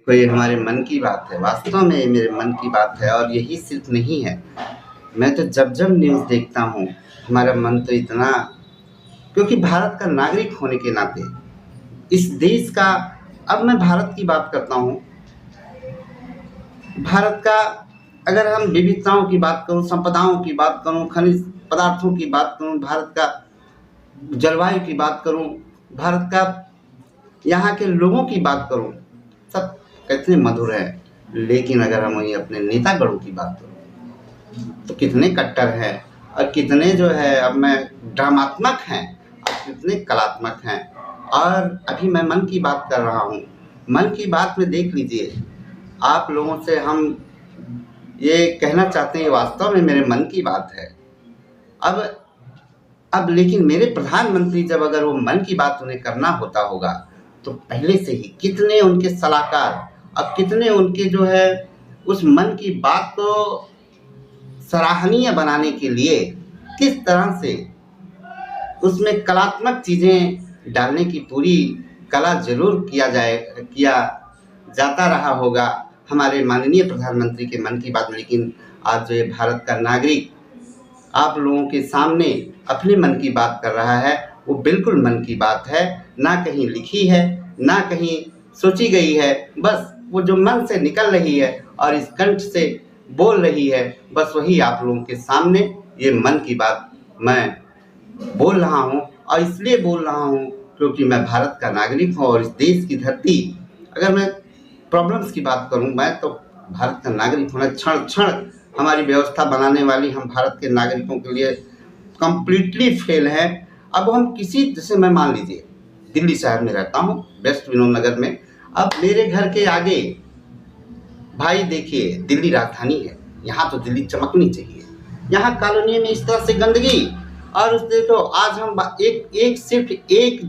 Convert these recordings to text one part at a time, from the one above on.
कोई हमारे मन की बात है, वास्तव में ये मेरे मन की बात है। और यही सिर्फ नहीं है, मैं तो जब न्यूज़ देखता हूँ हमारा मन तो इतना, क्योंकि भारत का नागरिक होने के नाते इस देश का, अब मैं भारत की बात करता हूँ। भारत का अगर हम विविधताओं की बात करूँ, संपदाओं की बात करूँ, खनिज पदार्थों की बात करूँ, भारत का जलवायु की बात करूँ, भारत का यहाँ के लोगों की बात करूँ, सब कितने मधुर हैं। लेकिन अगर हम वहीं अपने नेतागणों की बात करूँ तो कितने कट्टर हैं, और कितने जो है अब मैं ड्रामात्मक हैं, और कितने कलात्मक हैं। और अभी मैं मन की बात कर रहा हूँ, मन की बात में देख लीजिए, आप लोगों से हम ये कहना चाहते हैं, वास्तव में मेरे मन की बात है। अब लेकिन मेरे प्रधानमंत्री जब अगर वो मन की बात उन्हें करना होता होगा तो पहले से ही कितने उनके सलाहकार, अब कितने उनके जो है उस मन की बात को सराहनीय बनाने के लिए किस तरह से उसमें कलात्मक चीज़ें डालने की पूरी कला ज़रूर किया जाता रहा होगा हमारे माननीय प्रधानमंत्री के मन की बात में। लेकिन आज जो ये भारत का नागरिक आप लोगों के सामने अपने मन की बात कर रहा है, वो बिल्कुल मन की बात है, ना कहीं लिखी है, ना कहीं सोची गई है, बस वो जो मन से निकल रही है और इस कंठ से बोल रही है, बस वही आप लोगों के सामने ये मन की बात मैं बोल रहा हूँ। और इसलिए बोल रहा हूँ क्योंकि मैं भारत का नागरिक हूँ, और इस देश की धरती, अगर मैं प्रॉब्लम्स की बात करूँ, मैं तो भारत का नागरिक होना, क्षण क्षण हमारी व्यवस्था बनाने वाली हम भारत के नागरिकों के लिए कंप्लीटली फेल हैं। अब हम किसी, जैसे मैं मान लीजिए दिल्ली शहर में रहता हूँ, वेस्ट विनोद नगर में, अब मेरे घर के आगे भाई देखिए दिल्ली राजधानी है, यहाँ तो दिल्ली चमकनी चाहिए, यहाँ कॉलोनी में इस तरह से गंदगी। और उस देखो आज हम सिर्फ एक,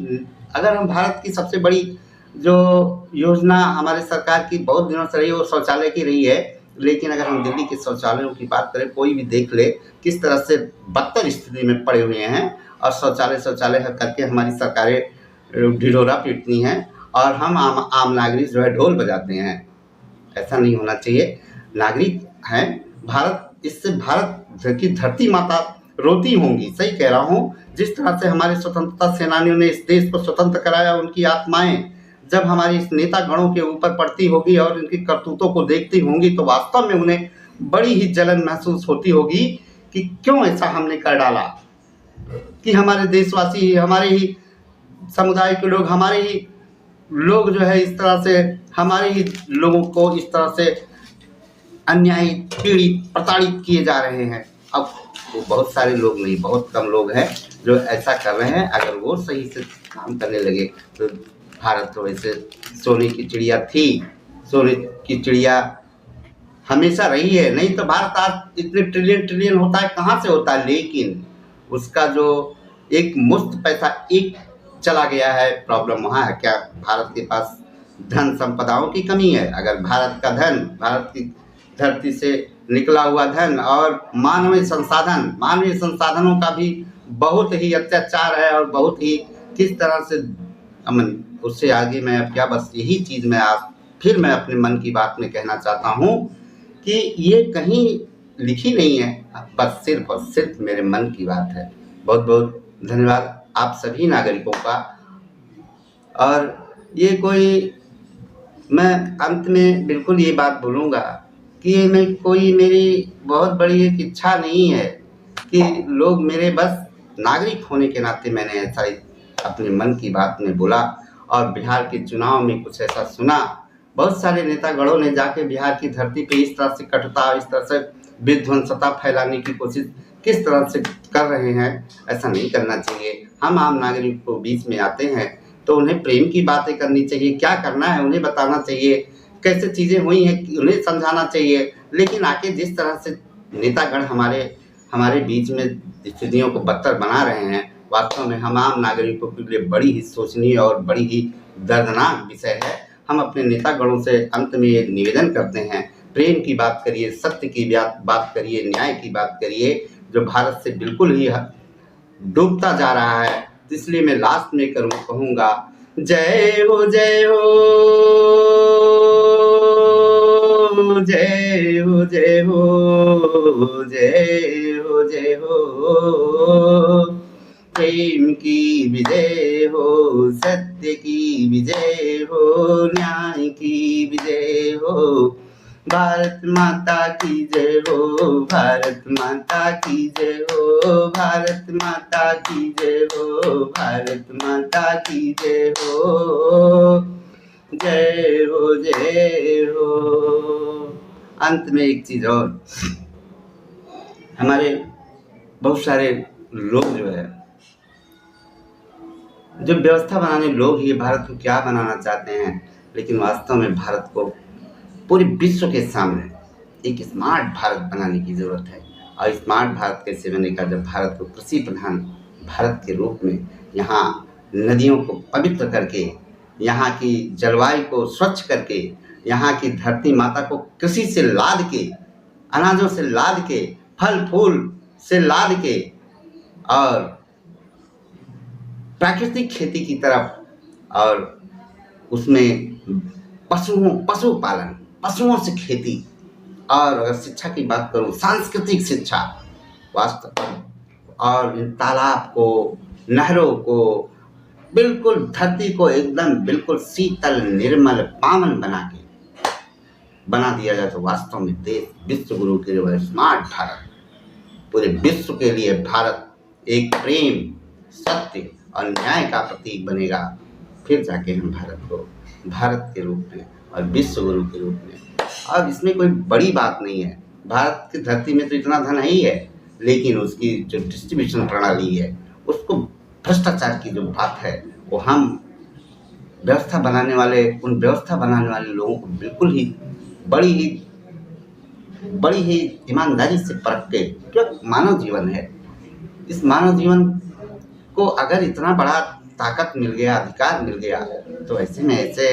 अगर हम भारत की सबसे बड़ी जो योजना हमारे सरकार की बहुत दिनों से रही है वो शौचालय की रही है। लेकिन अगर हम दिल्ली के शौचालयों की बात करें, कोई भी देख ले किस तरह से बदतर स्थिति में पड़े हुए हैं, और शौचालय करके हमारी सरकारें ढिढोरा पीटती हैं, और हम आम नागरिक जो है ढोल बजाते हैं। ऐसा नहीं होना चाहिए। नागरिक हैं भारत, इससे भारत की धरती माता रोती होंगी, सही कह रहा हूँ। जिस तरह से हमारे स्वतंत्रता सेनानियों ने इस देश को स्वतंत्र कराया, उनकी आत्माएं जब हमारी इस नेता गणों के ऊपर पड़ती होगी और इनकी करतूतों को देखती होंगी, तो वास्तव में उन्हें बड़ी ही जलन महसूस होती होगी कि क्यों ऐसा हमने कर डाला, कि हमारे देशवासी, हमारे ही समुदाय के लोग, हमारे ही लोग जो है इस तरह से हमारे ही लोगों को इस तरह से अन्यायी, पीड़ित, प्रताड़ित किए जा रहे हैं। अब वो बहुत सारे लोग नहीं, बहुत कम लोग हैं जो ऐसा कर रहे हैं। अगर वो सही से काम करने लगे तो भारत तो वैसे सोने की चिड़िया थी, सोने की चिड़िया हमेशा रही है। नहीं तो भारत आज इतने ट्रिलियन होता है, कहाँ से होता है? लेकिन उसका जो एक मुफ्त पैसा एक चला गया है, प्रॉब्लम वहाँ है। क्या भारत के पास धन संपदाओं की कमी है? अगर भारत का धन, भारत की धरती से निकला हुआ धन और मानवीय संसाधनों का भी बहुत ही अत्याचार है, और बहुत ही किस तरह से अमन, उससे आगे मैं अब क्या, बस यही चीज़ मैं आज फिर मैं अपने मन की बात में कहना चाहता हूँ कि ये कहीं लिखी नहीं है, बस सिर्फ और सिर्फ मेरे मन की बात है। बहुत बहुत धन्यवाद आप सभी नागरिकों का। और ये कोई, मैं अंत में बिल्कुल ये बात बोलूँगा कि ये मैं कोई, मेरी बहुत बड़ी एक इच्छा नहीं है कि लोग मेरे, बस नागरिक होने के नाते मैंने ऐसा अपने मन की बात में बोला। और बिहार के चुनाव में कुछ ऐसा सुना, बहुत सारे नेतागणों ने जाके बिहार की धरती पे इस तरह से कटुता, इस तरह से विध्वंसता फैलाने की कोशिश किस तरह से कर रहे हैं, ऐसा नहीं करना चाहिए। हम आम नागरिक को बीच में आते हैं तो उन्हें प्रेम की बातें करनी चाहिए, क्या करना है उन्हें बताना चाहिए, कैसे चीज़ें हुई हैं उन्हें समझाना चाहिए। लेकिन आके जिस तरह से नेतागण हमारे बीच में स्थितियों को बदतर बना रहे हैं, वास्तव में हम आम नागरिकों के लिए बड़ी ही सोचनीय और बड़ी ही दर्दनाक विषय है। हम अपने नेतागणों से अंत में ये निवेदन करते हैं, प्रेम की बात करिए, सत्य की बात करिए, न्याय की बात करिए, जो भारत से बिल्कुल ही डूबता जा रहा है। इसलिए मैं लास्ट में कहूँगा, जय हो जय हो। जय हो जय हो जय हो जय हो, प्रेम की विजय हो, सत्य की विजय हो, न्याय की विजय हो, भारत माता की जय हो, भारत माता की जय हो, भारत माता की जय हो, भारत माता की जय हो, जय हो जय हो। अंत में एक चीज और, हमारे बहुत सारे लोग जो है, जो व्यवस्था बनाने लोग ये भारत को क्या बनाना चाहते हैं, लेकिन वास्तव में भारत को पूरे विश्व के सामने एक स्मार्ट भारत बनाने की जरूरत है। और स्मार्ट भारत कैसे बनेगा, जब भारत को कृषि प्रधान भारत के रूप में, यहाँ नदियों को पवित्र करके, यहाँ की जलवायु को स्वच्छ करके, यहाँ की धरती माता को कृषि से लाद के, अनाजों से लाद के, फल फूल से लाद के, और प्राकृतिक खेती की तरफ, और उसमें पशुपालन, पशुओं से खेती, और अगर शिक्षा की बात करूं, सांस्कृतिक शिक्षा वास्तव, और इन तालाब को, नहरों को, बिल्कुल धरती को एकदम बिल्कुल शीतल निर्मल पावन बना दिया जाए, तो वास्तव में देश विश्व गुरु के लिए स्मार्ट भारत, पूरे विश्व के लिए भारत एक प्रेम, सत्य और न्याय का प्रतीक बनेगा। फिर जाके हम भारत को भारत के रूप में और विश्व गुरु के रूप में, और इसमें कोई बड़ी बात नहीं है। भारत की धरती में तो इतना धन ही है, लेकिन उसकी जो डिस्ट्रीब्यूशन प्रणाली है, उसको भ्रष्टाचार की जो बात है, वो हम व्यवस्था बनाने वाले लोगों को बिल्कुल ही बड़ी ही ईमानदारी से परख के, क्योंकि मानव जीवन है, इस मानव जीवन को अगर इतना बड़ा ताकत मिल गया, अधिकार मिल गया, तो ऐसे में ऐसे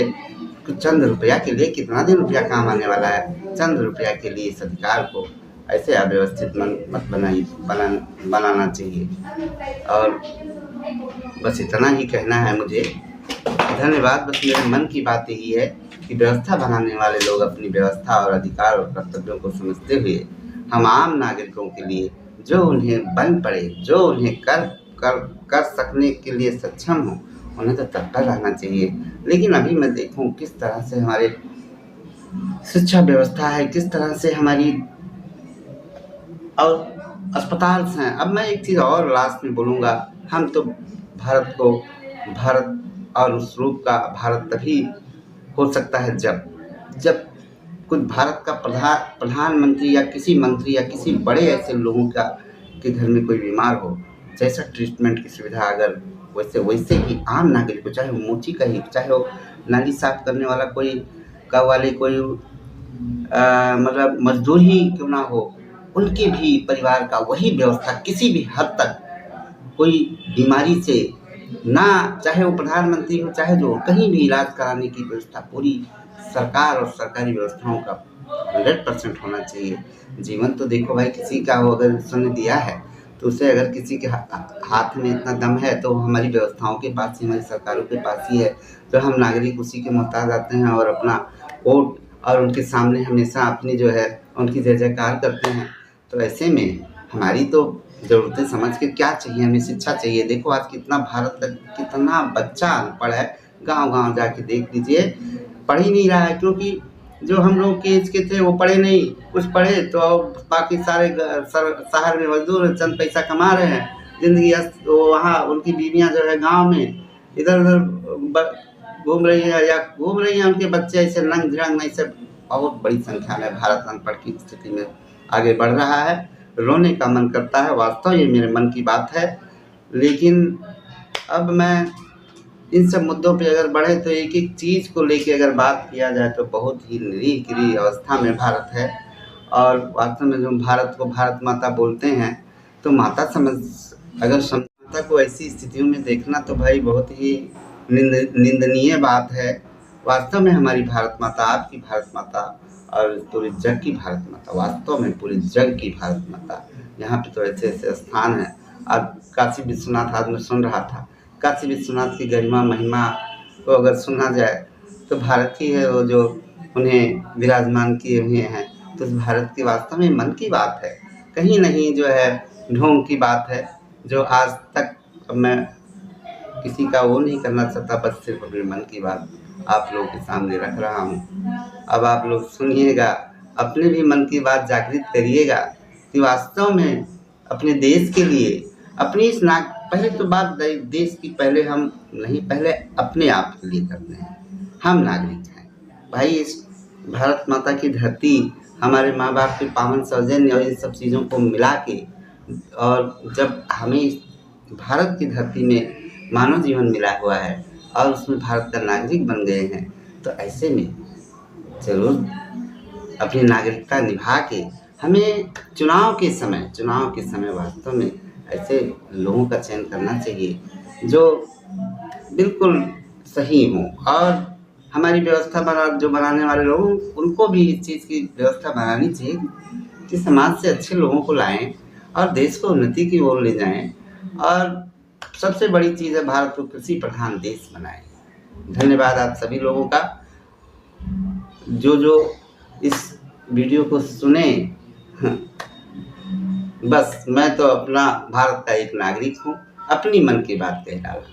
कुछ चंद रुपया के लिए कितना दिन रुपया काम आने वाला है। चंद रुपया के लिए इस अधिकार को ऐसे अव्यवस्थित मत बनाना चाहिए। और बस इतना ही कहना है मुझे। धन्यवाद। बस मेरे मन की बात यही है कि व्यवस्था बनाने वाले लोग अपनी व्यवस्था और अधिकार और कर्तव्यों को समझते हुए हम आम नागरिकों के लिए जो उन्हें बन पड़े, जो उन्हें कर सकने के लिए सक्षम हो, उन्हें तो तत्पर रहना चाहिए। लेकिन अभी मैं देखूं किस तरह से हमारे शिक्षा व्यवस्था है, किस तरह से हमारी और अस्पताल हैं। अब मैं एक चीज़ और लास्ट में बोलूँगा, हम तो भारत और उस रूप का भारत तभी हो सकता है जब कुछ भारत का प्रधानमंत्री या किसी मंत्री या किसी बड़े ऐसे लोगों के घर में कोई बीमार हो, जैसा ट्रीटमेंट की सुविधा अगर वैसे ही आम नागरिक को, चाहे वो मोची का ही, चाहे वो नाली साफ करने वाला कोई मतलब मजदूर ही क्यों ना हो, उनके भी परिवार का वही व्यवस्था किसी भी हद तक, कोई बीमारी से ना, चाहे वो प्रधानमंत्री हो, चाहे जो, कहीं भी इलाज कराने की व्यवस्था पूरी सरकार और सरकारी व्यवस्थाओं का 100% होना चाहिए। जीवन तो देखो भाई, किसी का हो, अगर उसने दिया है तो उसे, अगर किसी के हाथ में इतना दम है तो हमारी व्यवस्थाओं के पास ही, हमारी सरकारों के पास ही है। तो हम नागरिक उसी के मोहताज आते हैं और अपना वोट और उनके सामने हमेशा अपनी जो है उनकी जय जयकार करते हैं। तो ऐसे में हमारी तो ज़रूरतें समझ के क्या चाहिए, हमें शिक्षा चाहिए। देखो आज कितना बच्चा अनपढ़ है, गांव-गांव जाके देख लीजिए, पढ़ ही नहीं रहा है, क्योंकि जो हम लोग के एज के थे वो पढ़े नहीं, कुछ पढ़े तो बाकी सारे शहर में मजदूर चंद पैसा कमा रहे हैं, ज़िंदगी वहाँ उनकी बीवियाँ जो है गाँव में इधर-उधर घूम रही हैं, उनके बच्चे ऐसे रंग-बिरंग, ऐसे बहुत बड़ी संख्या में भारत अनपढ़ की स्थिति में आगे बढ़ रहा है। रोने का मन करता है, वास्तव ये मेरे मन की बात है। लेकिन अब मैं इन सब मुद्दों पे अगर बढ़े तो एक एक चीज़ को लेके अगर बात किया जाए तो बहुत ही निरीह अवस्था में भारत है। और वास्तव में जो भारत को भारत माता बोलते हैं, तो माता माता को ऐसी स्थितियों में देखना तो भाई बहुत ही निंदनीय बात है। वास्तव में हमारी भारत माता, आपकी भारत माता और पूरे जग की भारत माता, वास्तव में पूरे जग की भारत माता, यहाँ पे तो ऐसे ऐसे स्थान हैं। अब काशी विश्वनाथ आज मैं सुन रहा था, काशी विश्वनाथ की गरिमा महिमा को अगर सुना जाए तो भारत ही है वो जो उन्हें विराजमान किए हुए हैं। तो इस भारत की वास्तव में मन की बात है, कहीं नहीं जो है ढोंग की बात है, जो आज तक मैं किसी का वो नहीं करना चाहता, बस सिर्फ अपने मन की बात आप लोगों के सामने रख रहा हूँ। अब आप लोग सुनिएगा, अपने भी मन की बात जागृत करिएगा कि वास्तव में अपने देश के लिए, अपनी इस पहले तो बात देश की पहले हम नहीं, पहले अपने आप के लिए करते हैं। हम नागरिक हैं भाई, इस भारत माता की धरती, हमारे माँ बाप के पावन सौजन्य और इन सब चीज़ों को मिला के, और जब हमें भारत की धरती में मानव जीवन मिला हुआ है और उसमें भारत का नागरिक बन गए हैं, तो ऐसे में जरूर अपनी नागरिकता निभा के हमें चुनाव के समय वास्तव में ऐसे लोगों का चयन करना चाहिए जो बिल्कुल सही हों, और हमारी व्यवस्था बनाने वाले लोग, उनको भी इस चीज़ की व्यवस्था बनानी चाहिए कि समाज से अच्छे लोगों को लाएं और देश को उन्नति की ओर ले जाएं, और सबसे बड़ी चीज़ है भारत को कृषि प्रधान देश बनाएं। धन्यवाद आप सभी लोगों का, जो इस वीडियो को सुने। बस मैं तो अपना भारत का एक नागरिक हूँ, अपनी मन की बात कह डाला।